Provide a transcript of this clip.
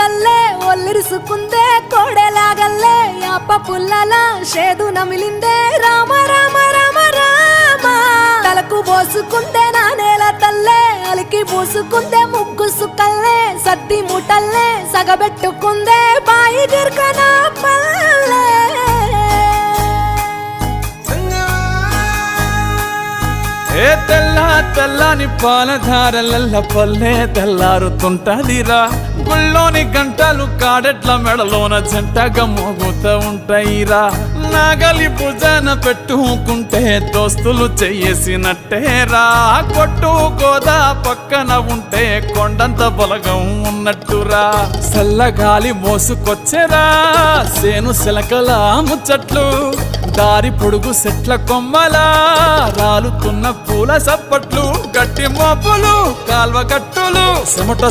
తల్లే ఒల్లిరుసుకుందే కోడెలాగల్లే యాప పుల్లల షేదు నమిలిందే రామ రామ రామ రామ తలకు పోసుకుందే నా నేల తల్లే అలికి పూసుకుందే ముగ్గు సుక్కల్లే సద్ది ముటల్లే సగబెట్టుకుందే బాయి గిర్కన పల్లె ఏ తెల్ల తెల్లని పాలధారలల్ల పల్లె తెల్లారుతుంటదిరా గుళ్ళోని గంటలు కాడెట్ల మెడలోన జంటగా మోగుతూ ఉంటాయిరా నాగలి భుజన పెట్టుకుంటే దోస్తులు చెయ్యేసినట్టేరా కొట్టు గోదా పక్కన ఉంటే కొండంత బలగం ఉన్నట్టురా చల్లగాలి మోసుకొచ్చెరా సేను శిలకల ముచ్చట్లు దారి పొడుగు సెట్ల కొమ్మలా రాలుతున్న పూల సప్పట్లు గట్టి మోపులు కాల్వ గట్టులు చెమట